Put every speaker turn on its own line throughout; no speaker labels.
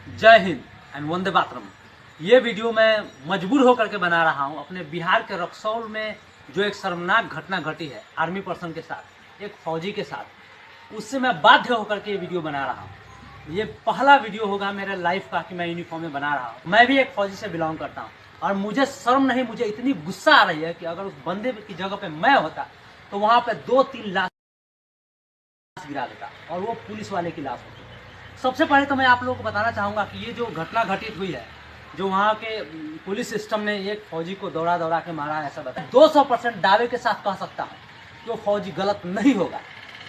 जय हिंद एंड वंदे मातरम। ये वीडियो मैं मजबूर होकर के बना रहा हूँ। अपने बिहार के रक्सौल में जो एक शर्मनाक घटना घटी है आर्मी पर्सन के साथ, एक फौजी के साथ, उससे मैं बाध्य होकर के ये वीडियो बना रहा हूँ। ये पहला वीडियो होगा मेरे लाइफ का कि मैं यूनिफॉर्म में बना रहा हूँ। मैं भी एक फौजी से बिलोंग करता हूँ और मुझे शर्म नहीं, मुझे इतनी गुस्सा आ रही है कि अगर उस बंदे की जगह पे मैं होता तो वहां पे 2-3 लाश गिरा देता और वो पुलिस वाले की लाश होती। सबसे पहले तो मैं आप लोगों को बताना चाहूंगा कि ये जो घटना घटित हुई है, जो वहाँ के पुलिस सिस्टम ने एक फौजी को दौड़ा दौड़ा के मारा, ऐसा बताया 200% दावे के साथ कह सकता हूँ कि वो फौजी गलत नहीं होगा,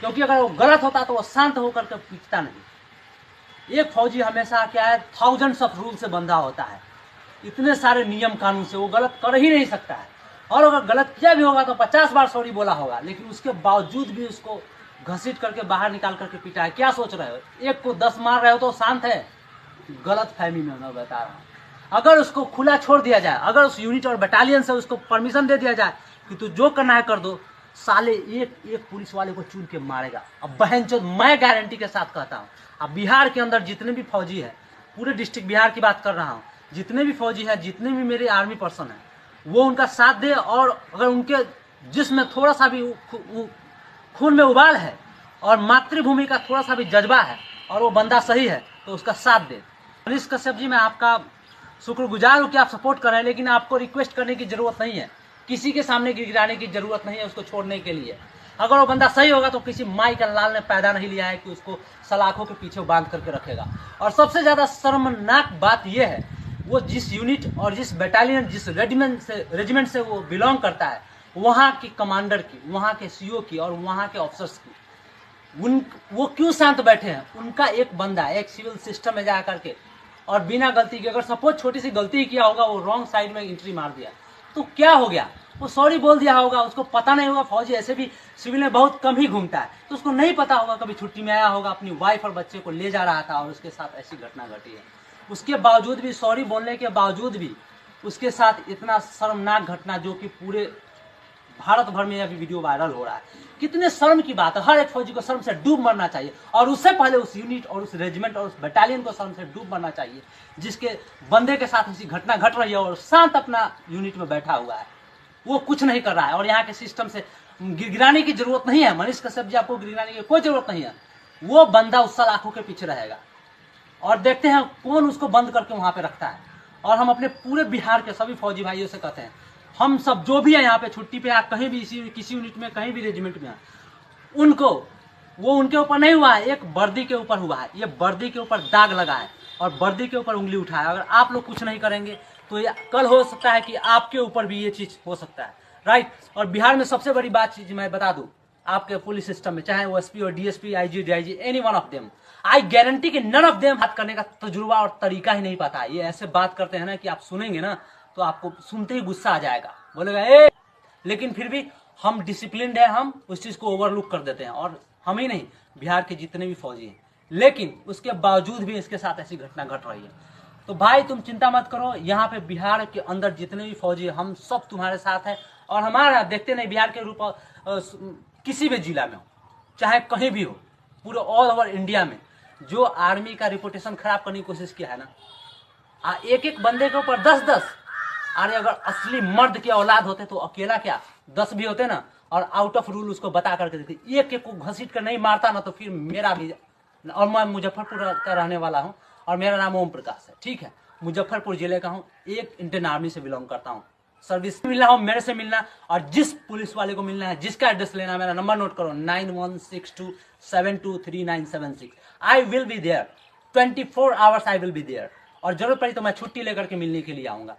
क्योंकि अगर वो गलत होता तो वो शांत होकर के पीटता नहीं। एक फौजी हमेशा क्या है, थाउजेंड्स ऑफ रूल से बंधा होता है, इतने सारे नियम कानून से वो गलत कर ही नहीं सकता है। और अगर गलत किया भी होगा तो 50 बार सॉरी बोला होगा, लेकिन उसके बावजूद भी उसको घसीट करके बाहर निकाल करके पीटा है। क्या सोच रहे हो, एक को 10 मार रहे हो तो शांत है? गलत फहमी में मैं बता रहा हूँ। अगर उसको खुला छोड़ दिया जाए, अगर उस यूनिट और बटालियन से उसको परमिशन दे दिया जाए कि तू जो करना है कर दो, साले एक एक पुलिस वाले को चुन के मारेगा। अब बहनचोद मैं गारंटी के साथ कहता हूँ, अब बिहार के अंदर जितने भी फौजी है, पूरे डिस्ट्रिक्ट बिहार की बात कर रहा हूँ, जितने भी फौजी है, जितने भी मेरे आर्मी पर्सन है, वो उनका साथ दे। और अगर उनके जिसमें थोड़ा सा भी खून में उबाल है और मातृभूमि का थोड़ा सा भी जज्बा है और वो बंदा सही है तो उसका साथ दे। मनीष कश्यप जी, मैं आपका शुक्रगुजार हूँ कि आप सपोर्ट कर रहे हैं, लेकिन आपको रिक्वेस्ट करने की जरूरत नहीं है, किसी के सामने गिराने की जरूरत नहीं है उसको छोड़ने के लिए। अगर वो बंदा सही होगा तो किसी माई का लाल ने पैदा नहीं लिया है कि उसको सलाखों के पीछे बांध करके रखेगा। और सबसे ज्यादा शर्मनाक बात यह है, वो जिस यूनिट और जिस बटालियन, जिस रेजिमेंट से वो बिलोंग करता है, वहाँ की कमांडर की, वहाँ के सीओ की और वहाँ के ऑफिसर्स की, वो क्यों शांत बैठे हैं? उनका एक बंदा एक सिविल सिस्टम में जा करके और बिना गलती के, अगर सपोज छोटी सी गलती किया होगा, वो रॉन्ग साइड में एंट्री मार दिया तो क्या हो गया? वो सॉरी बोल दिया होगा, उसको पता नहीं होगा। फौजी ऐसे भी सिविल में बहुत कम ही घूमता है, तो उसको नहीं पता होगा, कभी छुट्टी में आया होगा, अपनी वाइफ और बच्चे को ले जा रहा था और उसके साथ ऐसी घटना घटी है। उसके बावजूद भी, सॉरी बोलने के बावजूद भी उसके साथ इतना शर्मनाक घटना, जो कि पूरे भारत भर में अभी वीडियो वायरल हो रहा है। कितने शर्म की बात है। हर एक फौजी को शर्म से डूब मरना चाहिए, और उससे पहले उस यूनिट और उस रेजिमेंट और उस बटालियन को शर्म से डूब मरना चाहिए जिसके बंदे के साथ ऐसी घटना घट रही है और शांत अपना यूनिट में बैठा हुआ है, वो कुछ नहीं कर रहा है। और यहाँ के सिस्टम से गिराने की जरूरत नहीं है। मनीष कश्यप जी, आपको गिराने की कोई जरूरत नहीं है। वो बंदा उस सलाखों के पीछे रहेगा और देखते हैं कौन उसको बंद करके वहां पे रखता है। और हम अपने पूरे बिहार के सभी फौजी भाइयों से कहते हैं, हम सब जो भी है यहाँ पे छुट्टी पे या कहीं भी किसी यूनिट में, कहीं भी रेजिमेंट में, उनको, वो उनके ऊपर नहीं हुआ है, एक वर्दी के ऊपर हुआ है। ये वर्दी के ऊपर दाग लगा है और वर्दी के ऊपर उंगली उठाया। अगर आप लोग कुछ नहीं करेंगे तो ये कल हो सकता है कि आपके ऊपर भी ये चीज हो सकता है, राइट। और बिहार में सबसे बड़ी बात चीज मैं बता दूं, आपके पुलिस सिस्टम में, चाहे वो एसपी और DSP, IG, DIG, any one of them, I guarantee कि नन ऑफ देम बात करने का तजुर्बा और तरीका ही नहीं पता है। ये ऐसे बात करते हैं ना कि आप सुनेंगे ना तो आपको सुनते ही गुस्सा आ जाएगा, बोलेगा ए। लेकिन फिर भी हम डिसिप्लिन्ड है, हम उस चीज को ओवरलुक कर देते हैं। और हम ही नहीं, बिहार के जितने भी फौजी हैं, लेकिन उसके बावजूद भी इसके साथ ऐसी घटना घट रही है। तो भाई तुम चिंता मत करो, यहाँ पे बिहार के अंदर जितने भी फौजी हैं, हम सब तुम्हारे साथ है। और हमारा देखते नहीं, बिहार के रूप किसी भी जिला में हो, चाहे कहीं भी हो, पूरे ऑल ओवर इंडिया में जो आर्मी का रिपुटेशन खराब करने की कोशिश किया है ना, एक एक बंदे के ऊपर 10-10, अरे अगर असली मर्द की औलाद होते तो अकेला क्या 10 भी होते ना, और आउट ऑफ रूल उसको बता करके देते, एक एक को घसीट कर नहीं मारता ना, तो फिर मेरा भी। और मैं मुजफ्फरपुर का रहने वाला हूँ और मेरा नाम ओम प्रकाश है, ठीक है, मुजफ्फरपुर जिले का हूँ, एक इंडियन आर्मी से बिलोंग करता हूँ। सर्विस मिलना हो मेरे से मिलना, और जिस पुलिस वाले को मिलना है, जिसका एड्रेस लेना है, मेरा नंबर नोट करो 9162723976। I will be there 24 hours, I will be there. और जरूरत पड़ी तो मैं छुट्टी लेकर के मिलने के लिए आऊंगा।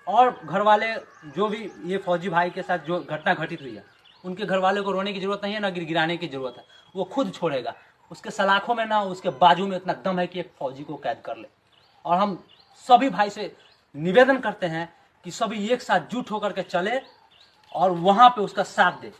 और घर वाले, जो भी ये फौजी भाई के साथ जो घटना घटित हुई है, उनके घर वाले को रोने की जरूरत नहीं है, ना गिराने की जरूरत है। वो खुद छोड़ेगा, उसके सलाखों में ना उसके बाजू में इतना दम है कि एक फौजी को कैद कर ले। और हम सभी भाई से निवेदन करते हैं कि सभी एक साथ जुट होकर के चले और वहां पे उसका साथ दे।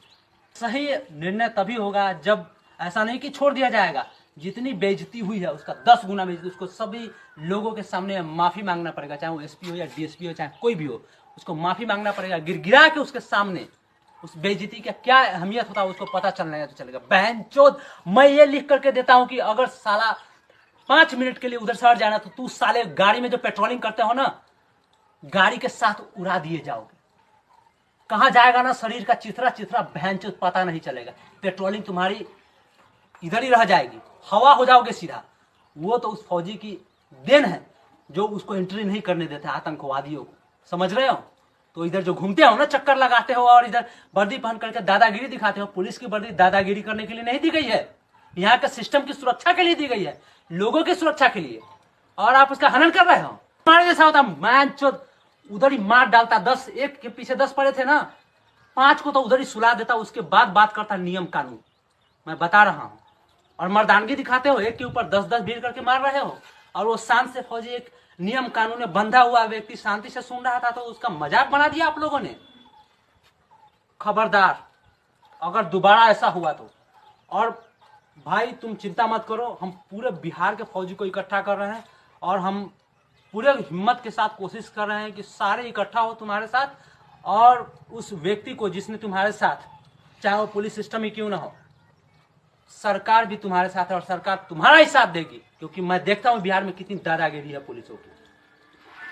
सही निर्णय तभी होगा जब, ऐसा नहीं कि छोड़ दिया जाएगा, जितनी बेइज्जती हुई है उसका 10 गुना बेइज्जती उसको सभी लोगों के सामने माफी मांगना पड़ेगा, चाहे वो एसपी हो या डीएसपी हो, चाहे कोई भी हो, उसको माफी मांगना पड़ेगा। गिरगिरा के उसके सामने उस बेइज्जती का क्या अहमियत होता है उसको पता चलना है तो चलेगा। बहन चोद, मैं ये लिख करके देता हूं कि अगर साला 5 मिनट के लिए उधर से हट जाना तो तू साले गाड़ी में जो पेट्रोलिंग करते हो ना, गाड़ी के साथ उड़ा दिए जाओगे। कहां जाएगा ना शरीर का चिथरा चिथरा भैंचोद पता नहीं चलेगा। पेट्रोलिंग तुम्हारी इधर ही रह जाएगी, हवा हो जाओगे सीधा। वो तो उस फौजी की देन है जो उसको एंट्री नहीं करने देता आतंकवादियों को, समझ रहे हो। तो इधर जो घूमते हो ना, चक्कर लगाते हो और इधर वर्दी पहन करके दादागिरी दिखाते हो। पुलिस की वर्दी दादागिरी करने के लिए नहीं दी गई है, यहाँ के सिस्टम की सुरक्षा के लिए दी गई है, लोगों की सुरक्षा के लिए। और आप उसका हनन कर रहे हो। हमारे जैसा होता मैं उधर ही मार डालता। 10 एक के पीछे 10 पड़े थे ना, 5 को तो उधर ही सुला देता, उसके बाद बात करता नियम कानून। मैं बता रहा हूं। और मर्दानगी दिखाते हो, एक के ऊपर 10-10 भीड़ करके मार रहे हो। और वो शांत से फौजी एक नियम कानून में बंधा हुआ व्यक्ति शांति से सुन रहा था, तो उसका मजाक बना दिया आप लोगों ने। खबरदार अगर दोबारा ऐसा हुआ तो। और भाई तुम चिंता मत करो, हम पूरे बिहार के फौजी को इकट्ठा कर रहे हैं और हम पूरे हिम्मत के साथ कोशिश कर रहे हैं कि सारे इकट्ठा हो तुम्हारे साथ। और उस व्यक्ति को जिसने तुम्हारे साथ, चाहे वो पुलिस सिस्टम ही क्यों ना हो, सरकार भी तुम्हारे साथ है और सरकार तुम्हारा ही साथ देगी। क्योंकि मैं देखता हूं बिहार में कितनी दादागिरी है पुलिसों की,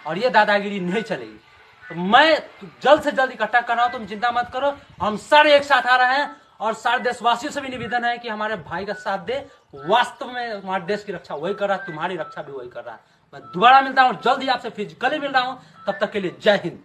और ये दादागिरी नहीं चलेगी। तो मैं जल्द से जल्द इकट्ठा कर रहा हूं, तुम चिंता मत करो। हम सारे एक साथ आ रहे हैं और सारे देशवासियों से भी निवेदन है कि हमारे भाई का साथ दे। वास्तव में हमारे देश की रक्षा वही कर रहा है, तुम्हारी रक्षा भी वही कर रहा है। मैं दोबारा मिलता हूं और जल्द ही आपसे फिजिकली मिल रहा हूं। तब तक के लिए जय हिंद।